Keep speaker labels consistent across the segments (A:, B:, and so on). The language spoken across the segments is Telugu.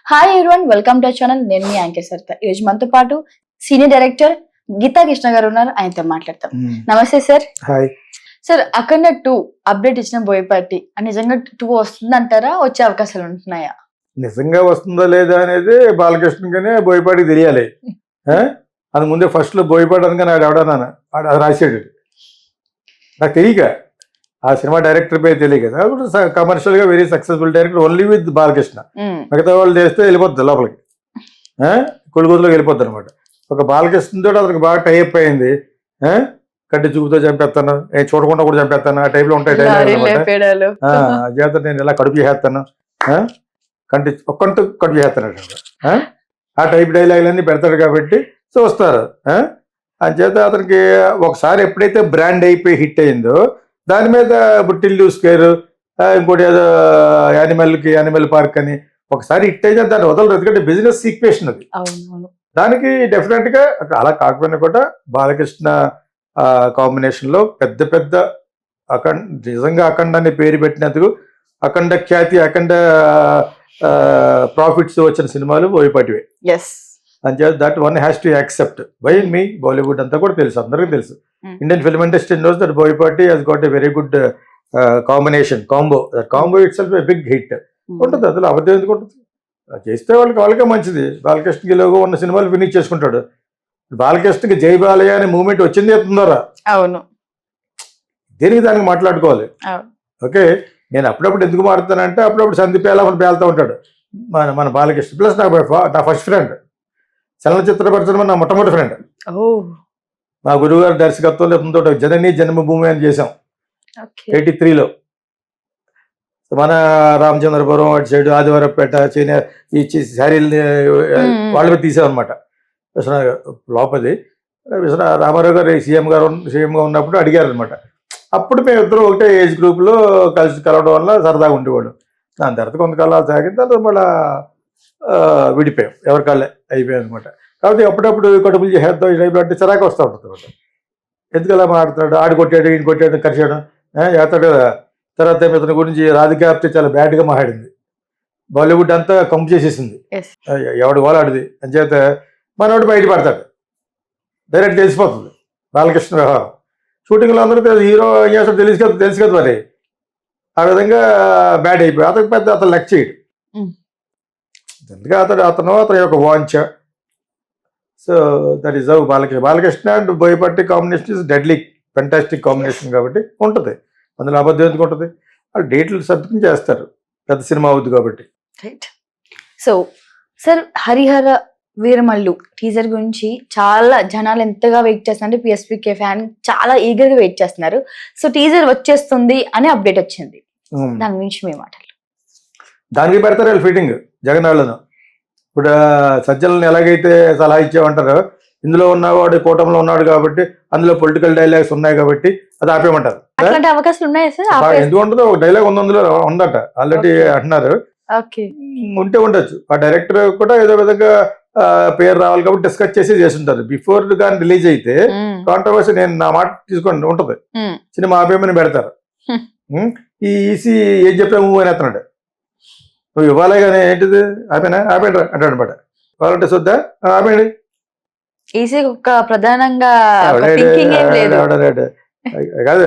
A: Hi everyone, welcome to channel. నేను మీ యాంకర్ సరిత. ఈ రోజు మనతో పాటు సీనియర్ డైరెక్టర్ గీతా కృష్ణ గారు ఉన్నారు. ఆయనతో మాట్లాడతాం. నమస్తే సార్.
B: హాయ్
A: సార్, అఖండ 2 అప్డేట్ ఇచ్చిన బోయపాటి నిజంగా 2 వస్తుందంటారా? వచ్చే అవకాశాలు ఉంటున్నాయా?
B: నిజంగా వస్తుందా లేదా అనేది బాలకృష్ణగానే బోయపాటికి తెలియాలి. అది ముందే ఫస్ట్ లో బోయపాటి అనగానే ఆడు ఎవడన్నాను అది రాసాడు. నాకు తెలియక ఆ సినిమా డైరెక్టర్ పేరు తెలియక కదా. కమర్షియల్ గా very successful director only with Balakrishna. మిగతా వాళ్ళు చేస్తే వెళ్ళిపోద్ది లోపలికి, కొడుగులోకి వెళ్ళిపోద్ది అనమాట. ఒక బాలకృష్ణతో అతనికి బాగా టైప్ అయింది. కట్టి చూపుతో చంపేస్తాను, చూడకుండా కూడా చంపేస్తాను, ఆ టైప్ లో ఉంటాయి డైలాగ్. చేత నేను ఇలా కడుపు చేస్తాను, కంటి ఒక్కంటూ కడుపు చేస్తాను, ఆ టైప్ డైలాగులన్నీ పెడతాడు కాబట్టి చూస్తారు. అంచేత అతనికి ఒకసారి ఎప్పుడైతే బ్రాండ్ అయిపోయి హిట్ అయిందో దాని మీద ఇప్పుడు టిల్లు స్క్వేర్, ఇంకోటి ఏదో యానిమల్ పార్క్ అని ఒకసారి హిట్ అయితే దాన్ని వదలరు. ఎందుకంటే బిజినెస్ ఈక్వేషన్ అది. దానికి డెఫినెట్ గా అలా కాకపోయినా కూడా బాలకృష్ణ కాంబినేషన్ లో పెద్ద పెద్ద నిజంగా అఖండ అని పేరు పెట్టినందుకు అఖండ ఖ్యాతి, అఖండ ప్రాఫిట్స్ వచ్చిన సినిమాలు బోయపాటివే. అంచేత that one has to accept by me. Bollywood అంతా కూడా తెలుసు, అందరికీ తెలుసు. Indian film industry knows that Boyapati has got a very good combination combo itself a big hit ఉంటుంది. అందులో అబద్ధం ఎందుకు ఉంటుంది? చేస్తే వాళ్ళకే మంచిది. బాలకృష్ణకి లోగో ఉన్న సినిమాలు ఫినిష్ చేసుకుంటాడు. బాలకృష్ణకి జై బాలయ్య అనే మూమెంట్ వచ్చింది ఎత్తుందారా?
A: అవును,
B: దేనికి దానికి మాట్లాడుకోవాలి. ఓకే, నేను అప్పుడప్పుడు ఎందుకు మారుతానంటే అప్పుడప్పుడు సందీప్ ఎలా పేలుతూ ఉంటాడు మన బాలకృష్ణ. ప్లస్ నా ఫస్ట్ ఫ్రెండ్, చలనచిత్ర పరిశ్రమ నా మొట్టమొదటి ఫ్రెండ్. మా గురువు గారి దర్శకత్వంలో ఎంతో జనని జన్మభూమి అని చేసాం 83లో. మన రామచంద్రపురం అటు సైడ్ ఆదివారపేట ఈ శారీలు వాళ్ళ మీద తీసామన్నమాట. లోపది రామారావు గారు సీఎంగా ఉన్నప్పుడు అడిగారు అనమాట. అప్పుడు మేము ఇద్దరు ఒకటే ఏజ్ గ్రూప్లో కలవడం వల్ల సరదాగా ఉండేవాడు. దాని తర్వాత కొంతకాలం సాగిన తర్వాత మళ్ళీ విడిపోయాం, ఎవరి కాళ్ళే అయిపోయాం అనమాట. కాబట్టి అప్పుడప్పుడు కడుపులు చేసేద్దాం ఇలా అంటే చిరాకు వస్తూ ఉంటుంది అనమాట. ఎందుకు అలా మాట్లాడుతున్నాడు, ఆడు కొట్టాడు ఈయన కొట్టాడు కరిచాడు చేస్తాడు కదా. తర్వాత ఇతని గురించి రాధిక ఆప్తే చాలా బ్యాడ్గా మాట్లాడింది. బాలీవుడ్ అంతా కంపు చేసేసింది, ఎవడు వాళ్ళాడిది. అంచేత మనోడు బయటపడతాడు, డైరెక్ట్ తెలిసిపోతుంది బాలకృష్ణ వ్యవహారం. షూటింగ్లో అందరూ హీరో ఏం చేస్తాడు తెలుసు కదా మరి. ఆ విధంగా బ్యాడ్ అయిపోయి అతను లెక్క చేయడు. ఎందుకంటే అతని యొక్క వాంఛ. So that is how Balakrishna and Boyapati combination is deadly fantastic combination కాబట్టి ఉంటుంది. అందులో అబద్ధం ఎందుకు ఉంటుంది? వాళ్ళు డేట్లు సబ్మిట్ చేస్తారు, పెద్ద సినిమా అవుద్ది కాబట్టి.
A: Right. So sir, Harihara Veeramallu teaser గురించి చాలా జనాలు ఎంతగా వెయిట్ చేస్తున్నారు. పిఎస్పీకే ఫ్యాన్ చాలా ఈగర్ గా వెయిట్ చేస్తున్నారు. సో టీజర్ వచ్చేస్తుంది అని అప్డేట్ వచ్చింది, దాని గురించి మీ మాటలు.
B: దానికి పెడతారు వాళ్ళు ఫిట్టింగ్ జగన్ వాళ్ళను. ఇప్పుడు సజ్జలను ఎలాగైతే సలహా ఇచ్చేమంటారో, ఇందులో ఉన్నవాడు కూటమిలో ఉన్నాడు కాబట్టి అందులో పొలిటికల్ డైలాగ్స్ ఉన్నాయి కాబట్టి అది ఆపేయమంటారు.
A: అవకాశాలు ఉన్నాయా సార్?
B: ఎందుకు ఉండదు? ఒక డైలాగ్ ఉంది, అందులో ఉందట ఆల్రెడీ అంటున్నారు. ఉంటే ఉండొచ్చు. ఆ డైరెక్టర్ కూడా ఏదో విధంగా పేరు రావాలి కాబట్టి డిస్కస్ చేసి ఉంటారు. బిఫోర్ కానీ రిలీజ్ అయితే కాంట్రవర్సీ నేను నా మాట తీసుకోండి ఉంటుంది. సినిమా ఆపేయమని పెడతారు. ఈ ఈసీ ఏం చెప్పాము అని అతన్నాడు, నువ్వు ఇవ్వాలి కానీ ఏంటిది ఆపేయండి అంటాడు అనమాట. వాళ్ళంటే చూద్దా ఆపేయండి.
A: ఈసీ ఒక ప్రధానంగా
B: కాదు,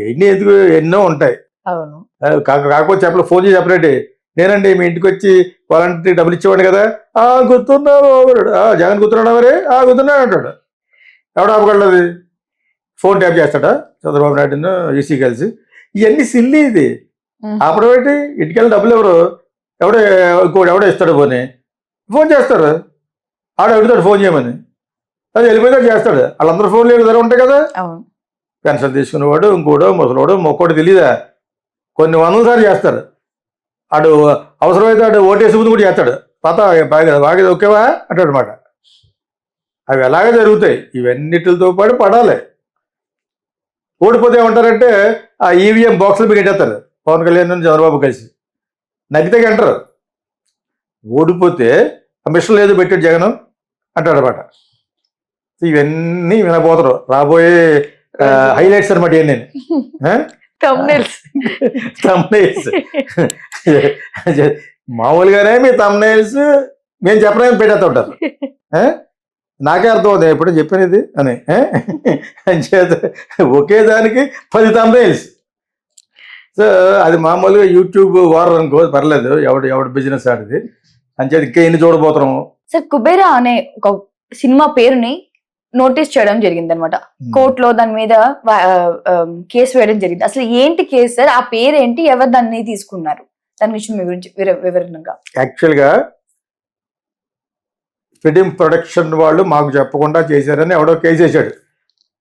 B: ఎన్ని ఎందుకు ఎన్నో ఉంటాయి. కాకపోతే చెప్పలే, ఫోన్ చేసి చెప్పలేండి. నేనండి మీ ఇంటికి వచ్చి వాలంటీర్ డబ్బులు ఇచ్చేవాడు కదా, గుర్తున్నావు జగన్ గుర్తున్నాడు మరి గుర్తున్నాడు అంటాడు. ఎవడు ఆపగలది? ఫోన్ ట్యాప్ చేస్తాడా చంద్రబాబు నాయుడు ఈసీ కలిసి? ఇవన్నీ సిల్లీ. ఇది ఆపడం ఏంటి? ఇంటికెళ్ళి డబ్బులు ఎవడో ఇస్తాడు, పోనీ ఫోన్ చేస్తారు. ఆడ అడుగుతాడు ఫోన్ చేయమని, అది వెళ్ళిపోయినా చేస్తాడు. వాళ్ళందరూ ఫోన్లు ధర ఉంటాయి కదా. పెన్షన్ తీసుకునేవాడు, ఇంకోడు ముసలివాడు మొక్కోడు తెలీదా, కొన్ని 100 సార్లు చేస్తాడు. ఆడు అవసరమైతే ఆడు ఓటేసి ముందు కూడా చేస్తాడు. బాగా ఓకేవా అంటాడు అనమాట. అవి ఎలాగే జరుగుతాయి. ఇవన్నిటితో పాటు పడాలి. ఓడిపోతే ఏమంటారంటే ఆ ఈవీఎం బాక్సులు మీకు పెట్టేస్తారు. పవన్ కళ్యాణ్ చంద్రబాబు కలిసి నగ్గితే అంటారు. ఓడిపోతే మిషన్ లేదు పెట్టాడు జగన్ అంటాడు అనమాట. ఇవన్నీ వినబోతారు రాబోయే హైలైట్స్ అనమాట. నేను మామూలుగానే మీ తమ్నైల్స్ మేము చెప్పలేము పెట్టేస్తుంటారు. నాకే అర్థం అవుతుంది ఎప్పుడు చెప్పినది అని. అంచేత ఒకే దానికి 10 తమ్నైల్స్. సో అది మామూలుగా యూట్యూబ్ వార్ అనుకో పర్లేదు, ఎవడు బిజినెస్ ఆడిది. అంచేది ఇంకా ఎన్ని చూడబోతున్నాము.
A: సార్ కుబేరా అనే ఒక సినిమా పేరుని నోటీస్ చేయడం జరిగింది అనమాట. కోర్టులో దాని మీద కేసు వేయడం జరిగింది. అసలు ఏంటి కేసు సార్? ఆ పేరు ఏంటి? ఎవరు దాన్ని తీసుకున్నారు? దాని విషయం మీ గురించి వివరణగా.
B: యాక్చువల్గా ఫిలిం ప్రొడక్షన్ వాళ్ళు మాకు చెప్పకుండా చేశారని ఎవడో కేసు వేసాడు.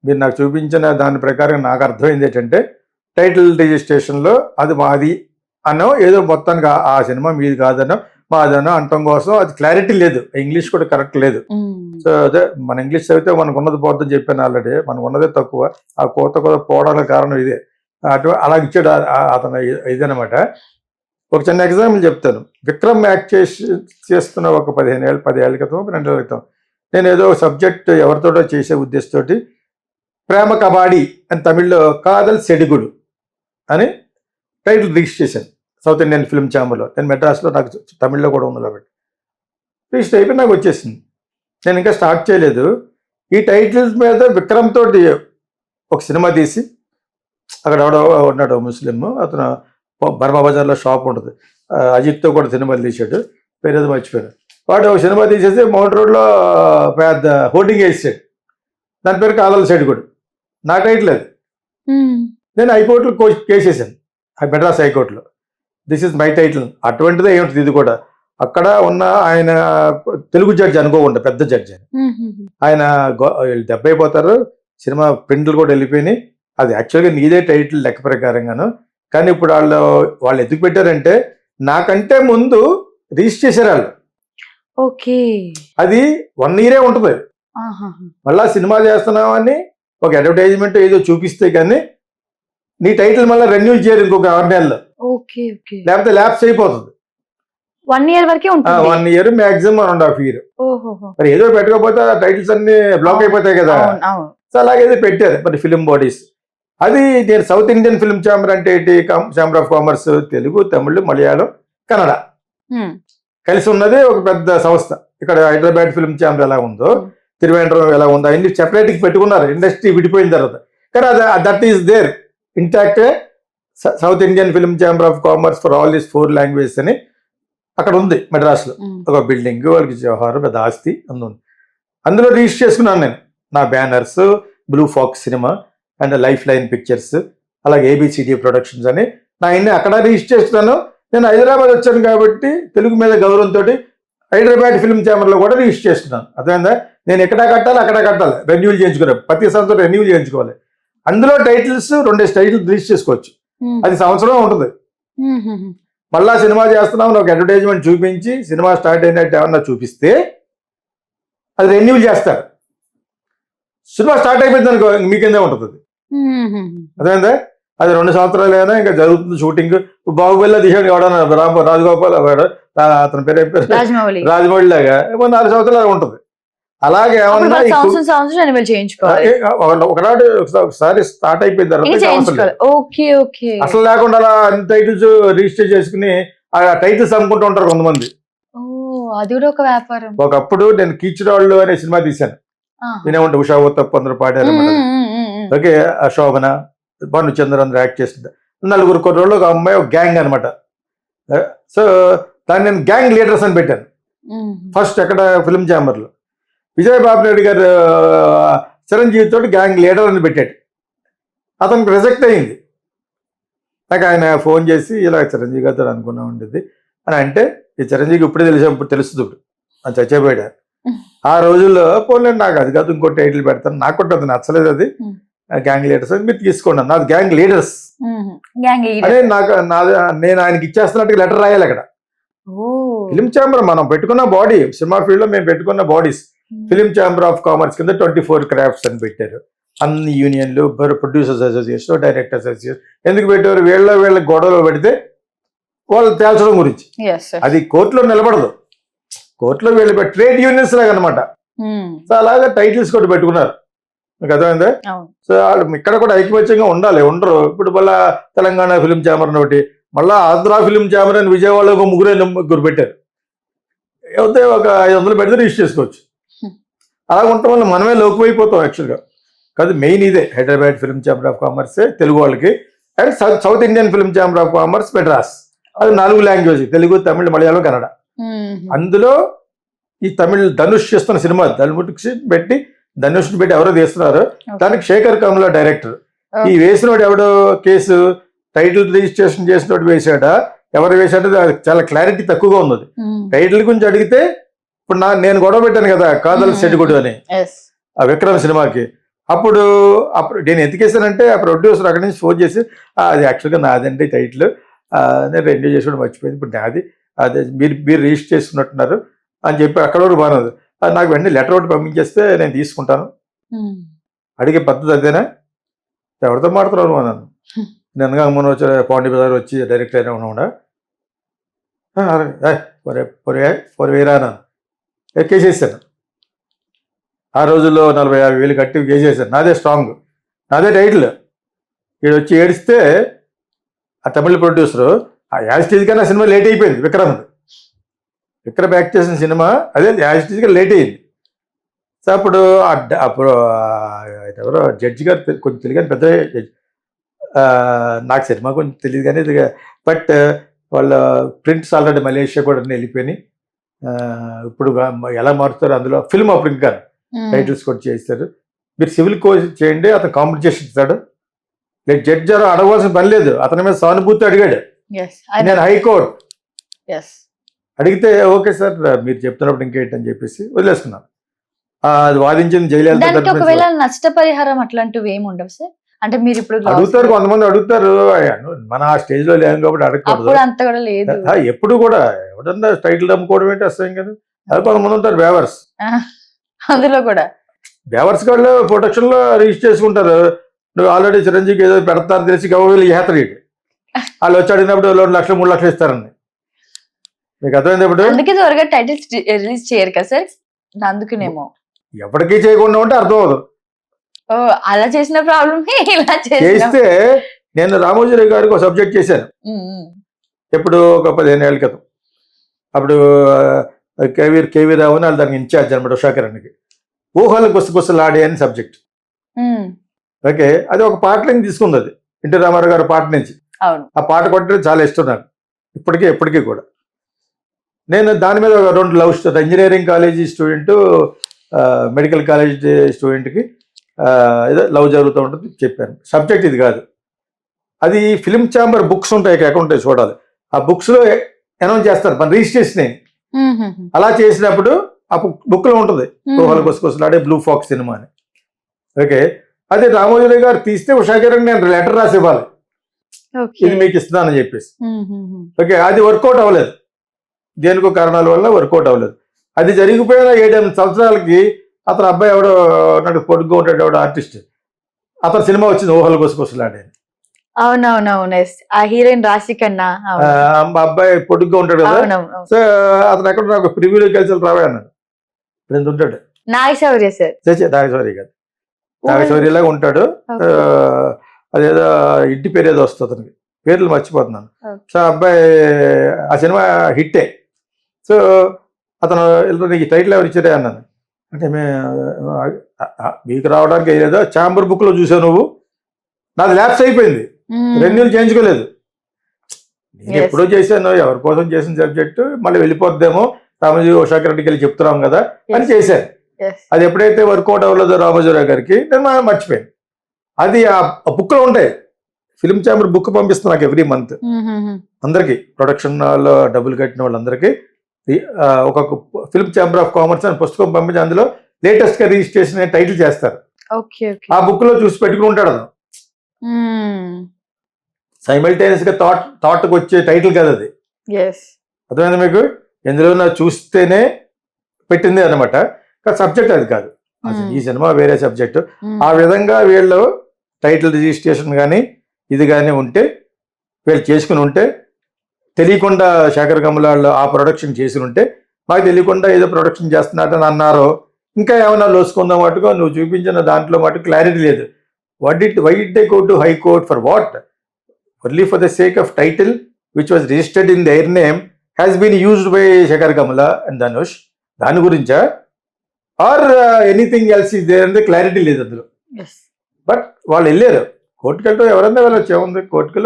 B: మీరు నాకు చూపించిన దాని ప్రకారం నాకు అర్థమైంది ఏంటంటే, టైటిల్ రిజిస్ట్రేషన్లో అది మాది అనో ఏదో మొత్తానికి ఆ సినిమా మీది కాదనో మాదనో అంటం కోసం అది క్లారిటీ లేదు. ఇంగ్లీష్ కూడా కరెక్ట్ లేదు. సో అదే మన ఇంగ్లీష్ చదివితే మనకు ఉన్నది పోద్దని చెప్పాను ఆల్రెడీ. మనకు ఉన్నదే తక్కువ. ఆ కోత కూడా పోవడానికి కారణం ఇదే. అలా ఇచ్చాడు అతను ఇదనమాట. ఒక చిన్న ఎగ్జాంపుల్ చెప్తాను. విక్రమ్ యాక్ట్ చేస్తున్న ఒక 10 ఏళ్ళ క్రితం 2 ఏళ్ళ క్రితం నేను ఏదో సబ్జెక్ట్ ఎవరితోటో చేసే ఉద్దేశంతో ప్రేమ కబాడీ అని తమిళ్లో కాదల్ సెడిగుడు అని టైటిల్ రిజిస్టర్ చేశాను సౌత్ ఇండియన్ ఫిల్మ్ ఛాంబర్లో. నేను మెడ్రాస్లో, నాకు తమిళ్లో కూడా ఉంది కాబట్టి రిజిస్టర్ అయిపోయి నాకు వచ్చేసింది. నేను ఇంకా స్టార్ట్ చేయలేదు. ఈ టైటిల్స్ మీద విక్రమ్ తోటి ఒక సినిమా తీసి, అక్కడ ఎవడో ఉన్నాడు ముస్లిం, అతను బర్మా బజార్లో షాప్ ఉంటుంది, అజిత్తో కూడా సినిమాలు తీసాడు, పేరేదో మర్చిపోయాడు. వాడు ఒక సినిమా తీసేసి మౌంట్ రోడ్లో పెద్ద హోర్డింగ్ వేసాడు, దాని పేరు కాదల్ సెడిగుడు. నా టైటిల్ అది. నేను హైకోర్టులో కేసేసాను, మెడ్రాస్ హైకోర్టులో. This is my title. అటువంటిదే ఏమిటి ఇది కూడా. అక్కడ ఉన్న ఆయన తెలుగు జడ్జి అనుకోకుండా, పెద్ద జడ్జి ఆయన దెబ్బ అయిపోతారు. సినిమా ప్రింట్లు కూడా వెళ్ళిపోయినాయి. అది యాక్చువల్గా నీదే టైటిల్ లెక్క ప్రకారంగాను. కానీ ఇప్పుడు వాళ్ళు ఎందుకు పెట్టారంటే, నాకంటే ముందు రిజిస్టర్ చేశారు వాళ్ళు.
A: ఓకే,
B: అది 1 year ఉంటుంది. మళ్ళా సినిమా చేస్తున్నామని ఒక అడ్వర్టైజ్మెంట్ ఏదో చూపిస్తే కానీ నీ టైటిల్ మళ్ళీ రెన్యూల్ చేయరు ఇంకొక 6 నెలల్లో. లేకపోతే ల్యాప్స్ అయిపోతుంది.
A: 1 year వరకే ఉంటుంది.
B: 1 year మ్యాక్సిమం 1.5 years. మరి ఏదో పెట్టకపోతే టైటిల్స్ అన్ని బ్లాక్ అయిపోతాయి కదా. సో అలాగేదో పెట్టారు మరి ఫిలిం బాడీస్. అది నేను సౌత్ ఇండియన్ ఫిల్మ్ ఛాంబర్ అంటే ఏంటి, chamber of commerce, Telugu, Tamil, Malayalam, Kannada కలిసి ఉన్నది ఒక పెద్ద సంస్థ. ఇక్కడ హైదరాబాద్ ఫిల్మ్ ఛాంబర్ ఎలా ఉందో, తిరువనంతపురం ఎలా ఉందో అన్ని సెపరేట్గా పెట్టుకున్నారు ఇండస్ట్రీ విడిపోయిన తర్వాత. కానీ అది that is there intact. South Indian film chamber of Commerce for all these 4 languages అని అక్కడ ఉంది మెడ్రాస్లో. ఒక బిల్డింగ్, వాళ్ళకి జవహర్ పెద్ద ఆస్తి ఉంది. అందులో రిజిస్టర్ చేసుకున్నాను నేను నా banners, Blue Fox cinema and Life Line pictures, అలాగే ఏబిసిడి ప్రొడక్షన్స్ అని నా ఇన్ని అక్కడ రిజిస్టర్ చేస్తున్నాను. నేను హైదరాబాద్ వచ్చాను కాబట్టి తెలుగు మీద గౌరవంతో హైదరాబాద్ ఫిల్మ్ ఛాంబర్లో కూడా రిజిస్టర్ చేస్తున్నాను. అర్థమైందా? నేను ఎక్కడ కట్టాలి అక్కడ కట్టాలి, రెన్యూల్ చేయించుకోవాలి, ప్రతి సంవత్సరం రెన్యూల్ చేయించుకోవాలి. అందులో టైటిల్స్ 2 టైటిల్స్ రిజిస్టర్ చేసుకోవచ్చు. అది సంవత్సరం ఉంటుంది. మళ్ళా సినిమా చేస్తున్నాం ఒక అడ్వర్టైజ్మెంట్ చూపించి సినిమా స్టార్ట్ అయినట్టు ఏమన్నా చూపిస్తే అది రెన్యూల్ చేస్తారు. సినిమా స్టార్ట్ అయిపోయింది అనుకో మీకేందే ఉంటుంది. అదేందా? అది 2 సంవత్సరాలైనా ఇంకా జరుగుతుంది షూటింగ్. బాహుబలిలో తీసాడు ఎవడన్నా రాజగోపాల్, అతని పేరు రాజమౌళి లాగా 4 సంవత్సరాలు ఉంటుంది. అలాగే ఏమన్నా ఒకసారి స్టార్ట్ అయిపోయిన తర్వాత అసలు లేకుండా అలా అన్ని టైటిల్స్ రిజిస్టర్ చేసుకుని ఆ టైటిల్స్ అమ్ముకుంటూ ఉంటారు కొంతమంది.
A: అది కూడా ఒక వ్యాపారం.
B: ఒకప్పుడు నేను కీచురాళ్ళు అనే సినిమా తీశాను. నేనే ఉంటే ఉషా ఉత్తప్ అందరూ పాడారు. ఓకే, శోభన, భానుచంద్ర అందరూ యాక్ట్ చేస్తుంది. 4 కుర్రోళ్ళు, ఒక అమ్మాయి, ఒక గ్యాంగ్ అనమాట. సో దాన్ని నేను గ్యాంగ్ లీడర్స్ అని పెట్టాను ఫస్ట్ ఎక్కడ ఫిల్మ్ ఛాంబర్లో. విజయబాబు నాయుడు గారు చిరంజీవి తోటి గ్యాంగ్ లీడర్ అని పెట్టాడు. అతనికి రిజెక్ట్ అయింది. నాకు ఆయన ఫోన్ చేసి ఇలా చిరంజీవి గారితో అనుకున్నా ఉండేది అని అంటే, ఈ చిరంజీవికి ఇప్పుడే ఇప్పుడు తెలుస్తుంది, ఇప్పుడు అని చచ్చిపోయాడు. ఆ రోజుల్లో పోలే నాకు అది కాదు ఇంకో టైటిల్ పెడతాను, నాకు కూడా అది నచ్చలేదు, అది గ్యాంగ్ లీడర్స్ అని మీరు తీసుకోండి. నాది గ్యాంగ్ లీడర్స్ అదే నాకు నేను ఆయనకి ఇచ్చేస్తున్నట్టుగా లెటర్ రాయాలి అక్కడ. ఫిలిం ఛాంబర్ మనం పెట్టుకున్న బాడీ, సినిమా ఫీల్డ్ లో మేము పెట్టుకున్న bodies film chamber of commerce కింద 24 crafts అని పెట్టారు. అన్ని యూనియన్లు, ప్రొడ్యూసర్స్ అసోసియేషన్, డైరెక్టర్స్ అసోసియేషన్ ఎందుకు పెట్టారు? వీళ్ళ గొడవలు పెడితే వాళ్ళు తేల్చడం గురించి. అది కోర్టులో నిలబడదు. కోర్టులో వీళ్ళు ట్రేడ్ యూనియన్స్ లాగా అనమాట. సో అలాగే టైటిల్స్ కూడా పెట్టుకున్నారు. మీకు అర్థమైందా? సో వాళ్ళు ఇక్కడ కూడా ఐకమత్యంగా ఉండాలి, ఉండరు. ఇప్పుడు మళ్ళా తెలంగాణ ఫిలిం ఛాంబర్ ఒకటి, మళ్ళీ ఆంధ్ర ఫిలిం ఛాంబర్ అని విజయవాడలో ఒక ముగ్గురు పెట్టారు. అయితే ఒక 500 పెడితే రిజిస్టర్ చేసుకోవచ్చు. అలా ఉండటం వల్ల మనమే లోకువైపోతాం యాక్చువల్గా. కాదు, మెయిన్ ఇదే హైదరాబాద్ ఫిల్మ్ ఛాంబర్ ఆఫ్ కామర్సే తెలుగు వాళ్ళకి, and south Indian film chamber of commerce Madras. అది 4 లాంగ్వేజ్, తెలుగు, తమిళ్, మలయాళం, కన్నడ. అందులో ఈ తమిళ్ ధనుష్ చేస్తున్న సినిమా ధనుష్ని పెట్టి ఎవరో తీస్తున్నారు, దానికి శేఖర్ కమల డైరెక్టర్. ఈ వేసినోడు ఎవడో కేసు టైటిల్ రిజిస్ట్రేషన్ చేసినోడు వేసాడా, ఎవరు వేసాడో చాలా క్లారిటీ తక్కువగా ఉంది. టైటిల్ గురించి అడిగితే ఇప్పుడు నేను గొడవ పెట్టాను కదా కాదల్ సెడ్గుడు అని ఆ విక్రమ్ సినిమాకి. అప్పుడు నేను ఎందుకేసానంటే ఆ ప్రొడ్యూసర్ అక్కడి నుంచి ఫోన్ చేసి అది యాక్చువల్గా నాదండి టైటిల్, నేను రెన్యూ చేసుకోవడం మర్చిపోయింది, ఇప్పుడు నాది, అదే మీరు రిజిస్టర్ చేసుకున్నట్టున్నారు అని చెప్పి అక్కడ వరకు బాగున్నది. అది నాకు వెంటనే లెటర్ ఒకటి పంపించేస్తే నేను తీసుకుంటాను. అడిగే పద్ధతి అదేనా? ఎవరితో మాడుతున్నాను నన్ను? నిన్నగా మొన్న వచ్చి పాండి బజార్ వచ్చి డైరెక్ట్ అయినా ఉన్నా వేరా నన్ను కేసేసాను. ఆ రోజుల్లో 40,000 కట్టి కేసేసాను. నాదే స్ట్రాంగ్, నాదే టైటిల్. వీడు వచ్చి ఏడిస్తే ఆ తమిళ ప్రొడ్యూసరు యాజ్ స్టేజ్గా నా సినిమా లేట్ అయిపోయింది. విక్రమ్ యాక్ట్ చేసిన సినిమా అదే యాజ్ స్టేజ్గా లేట్ అయింది. సో అప్పుడు ఎవరో జడ్జి గారు కొంచెం తెలియని పెద్ద జడ్జి, నాకు సినిమా కొంచెం తెలియదు కానీ ఇది, బట్ వాళ్ళ ప్రింట్స్ ఆల్రెడీ మలేషియా కూడా వెళ్ళిపోయినాయి. ఇప్పుడు ఎలా మారుతారు అందులో ఫిల్మ్ అప్పుడు ఇంకా టైటిల్స్ కూడా చేస్తారు. మీరు సివిల్ కోర్స్ చేయండి, అతను కాంపిటీషన్ ఇస్తాడు. లేదు జడ్జి అడగవలసిన పని లేదు, అతని మీద సానుభూతి అడిగాడు. నేను హైకోర్టు అడిగితే ఓకే సార్ మీరు చెప్తున్నప్పుడు ఇంకేంటని చెప్పేసి వదిలేసుకున్నాను. అది వాదించింది
A: జయలలిత. నష్టపరిహారం అట్లాంటివి ఏమి ఉండవు సార్? అంటే మీరు ఇప్పుడు
B: అడుగుతారు, కొంతమంది అడుగుతారు, మన ఆ స్టేజ్ లో లేము కాబట్టి అడగకూడదు.
A: అంత కూడా లేదు,
B: ఎప్పుడు కూడా ఎవడన్నా టైటిల్ అమ్ముకోవడం ఏంటి అసహ్యం కదా. అది కొంతమంది ఉంటారు బేవర్స్,
A: అందులో కూడా
B: బేవర్స్ వాళ్ళు ప్రొటెక్షన్ లో రిజిస్టర్ చేసుకుంటారు. నువ్వు ఆల్రెడీ చిరంజీవికి ఏదో పెడతారు తెలిసి గవర్నమెంట్ ఏతరీడు వాళ్ళు వచ్చి అడిగినప్పుడు 2 లక్షలు 3 లక్షలు ఇస్తారండి. మీకు అర్థమైంది? ఇప్పుడు
A: అందుకే త్వరగా టైటిల్స్ రిలీజ్ చేయరు కదా సార్, అందుకునేమో
B: ఎప్పటికీ చేయకుండా ఉంటే అర్థం అవదు.
A: అలా చేసిన ప్రాబ్లమ్ ఇలా
B: చేస్తే నేను రామోజీరావు గారికి ఒక సబ్జెక్ట్ చేశాను ఎప్పుడు ఒక 15 ఏళ్ళ క్రితం. అప్పుడు కేవీ రావు అని వాళ్ళు దానికి ఇన్ఛార్జ్ అనమాట ఉషాకిరణ్కి. ఊహలు గుసగుసలాడే అని సబ్జెక్ట్. ఓకే, అది ఒక పాటలని తీసుకుంది, అది ఎన్టీ రామారావు గారి పాట నుంచి. ఆ పాట కొట్టడం చాలా ఇష్టం నాకు ఎప్పటికీ కూడా. నేను దాని మీద 2 love story, engineering college student medical college స్టూడెంట్కి ఏదో లవ్ జరుగుతూ ఉంటుంది చెప్పాను. సబ్జెక్ట్ ఇది కాదు, అది ఫిలిం ఛాంబర్ బుక్స్ ఉంటాయి, అకౌంట్ చూడాలి. ఆ బుక్స్లో అనౌన్స్ చేస్తారు మన రిజిస్ట్రేషన్ అని. అలా చేసినప్పుడు ఆ బుక్లో ఉంటుంది ఊహలు గుసగుసలాడే బ్లూ ఫాక్స్ సినిమా అని. ఓకే, అదే రామోజీరావు గారు తీస్తే ఉషాకిరణ్ నేను లెటర్ రాసి ఇవ్వాలి, ఇది మీకు ఇస్తున్నానని చెప్పేసి. ఓకే, అది వర్కౌట్ అవ్వలేదు, దేనికో కారణాల వల్ల వర్కౌట్ అవ్వలేదు. అది జరిగిపోయిన 7-8 సంవత్సరాలకి అతను అబ్బాయి ఎవడో నాకు పొడుగ్గా ఉంటాడు, ఎవడో ఆర్టిస్ట్, అతని సినిమా వచ్చింది ఊహలు గుసగుసలాడే.
A: అవునవునవును, ఆ హీరోయిన్ రాశి కన్నా
B: అబ్బాయి పొడుగ్గా ఉంటాడు కదా. సో అతను ఎక్కడ నాకు ప్రివ్యూలో కలిసి రావే అన్నాడు. ఇప్పుడు ఉంటాడు
A: నాగశౌర్య సార్,
B: నాగశౌర్య కాదు, నాగశౌర్యలాగా ఉంటాడు. అదేదో ఇంటి పేరు ఏదో వస్తుంది అతనికి, పేర్లు మర్చిపోతున్నాను. సో అబ్బాయి ఆ సినిమా హిట్టే. సో అతను నీకు టైటిల్ ఎవరు ఇచ్చారే అన్నాను. అంటే మీకు రావడానికి ఏదో ఛాంబర్ బుక్లో చూసావు నువ్వు, నాది ల్యాప్స్ అయిపోయింది, రెన్యూల్ చేయించుకోలేదు. నేను ఎప్పుడో చేశాను, ఎవరి కోసం చేసిన సబ్జెక్టు మళ్ళీ వెళ్ళిపోద్దేమో రామోజీ ఉషాకిరణ్కి వెళ్ళి చెప్తున్నాం కదా అని చేశాను. అది ఎప్పుడైతే వర్కౌట్ అవ్వలేదో రామోజీరావు గారికి నేను మర్చిపోయాను. అది ఆ బుక్లో ఉంటాయి, ఫిలిం ఛాంబర్ బుక్ పంపిస్తాను నాకు ఎవ్రీ మంత్ అందరికి, ప్రొడక్షన్ లో డబ్బులు కట్టిన వాళ్ళందరికీ ఒక్కొక్క ఫిలిం ఛాంబర్ ఆఫ్ కామర్స్ అని పుస్తకం పంపించి అందులో లేటెస్ట్ గా రిజిస్ట్రేషన్ టైటిల్ చేస్తారు. ఆ బుక్ లో చూసి పెట్టుకుని ఉంటాడు అతను. సైమల్టేనియస్ గా థాట్కి వచ్చే టైటిల్ కదా అది, అర్థమైంది మీకు? ఎందులో చూస్తేనే పెట్టింది అనమాట, సబ్జెక్ట్ అది కాదు. ఈ సినిమా వేరే సబ్జెక్టు. ఆ విధంగా వీళ్ళు టైటిల్ రిజిస్ట్రేషన్ కానీ ఇది కానీ ఉంటే, వీళ్ళు చేసుకుని ఉంటే, తెలియకుండా శేఖర్ కమలాళ్ళు ఆ ప్రొడక్షన్ చేసి ఉంటే, మాకు తెలియకుండా ఏదో ప్రొడక్షన్ చేస్తున్నట్టు అన్నారో, ఇంకా ఏమన్నా లోసుకుందాం మటుకో నువ్వు చూపించిన దాంట్లో మటుకు క్లారిటీ లేదు. Why did they go to high court for what? Only for the sake of title which was registered in their name has been used by Sekhar Kammula and Dhanush, దాని గురించా or anything else is there అంటే క్లారిటీ లేదు అందులో. బట్ వాళ్ళు వెళ్ళారు కోర్టుకి, వెళ్ళటం ఎవరైనా వెళ్ళొచ్చు, ఏముంది కోర్టుకి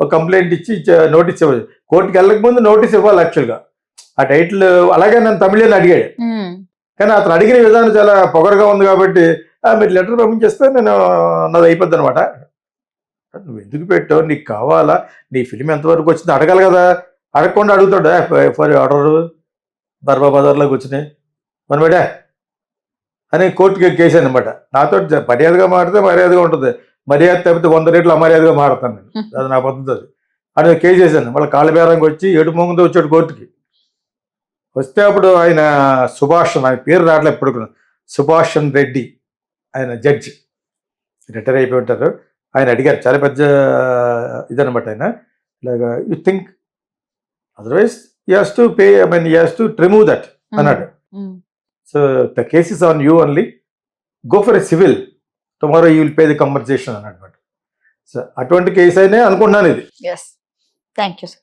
B: ఒక కంప్లైంట్ ఇచ్చి నోటీస్ ఇవ్వాలి. కోర్టుకి వెళ్ళక ముందు నోటీస్ ఇవ్వాలి యాక్చువల్గా. ఆ టైటిల్ అలాగే నన్ను తమిళని అడిగాడు, కానీ అతను అడిగిన విధానం చాలా పొగరుగా ఉంది కాబట్టి మీరు లెటర్ పంపించేస్తే నేను నాది అయిపోద్ది అనమాట. నువ్వు ఎందుకు పెట్టావు, నీకు కావాలా, నీ ఫిలిం ఎంతవరకు వచ్చింది అడగాలి కదా. అడగకుండా అడుగుతాడు ఫర్ ఆర్డర్ బర్బా బజార్లోకి వచ్చినాయి మనబడా అని కోర్టుకి కేసాను అనమాట. నాతో మర్యాదగా మాడితే మర్యాదగా ఉంటుంది, మర్యాద తప్పితే 100 రేట్లు అమర్యాదగా మాడతాను నేను, అది నా పద్ధతి. అది అని కేసు వేసాను. మళ్ళీ కాళ్ళబేరంగా వచ్చి ఏడు మొంగుతో వచ్చాడు కోర్టుకి. వస్తే అప్పుడు ఆయన సుభాష్, ఆయన పేరు రావట్లేదు ఎప్పుడు, సుభాషన్ రెడ్డి ఆయన జడ్జి, రిటైర్ అయిపోయి ఉంటారు. ఆయన అడిగారు, చాలా పెద్ద ఇదనమాట ఆయన, ఇలాగా you think otherwise you has to pay, I mean you has to remove that అన్నాడు. So the case is on you only, go for a civil, tomorrow you will pay the compensation అన్నమాట. సో అటువంటి కేసు అయినా అనుకుంటున్నాను ఇది.
A: Thank you sir.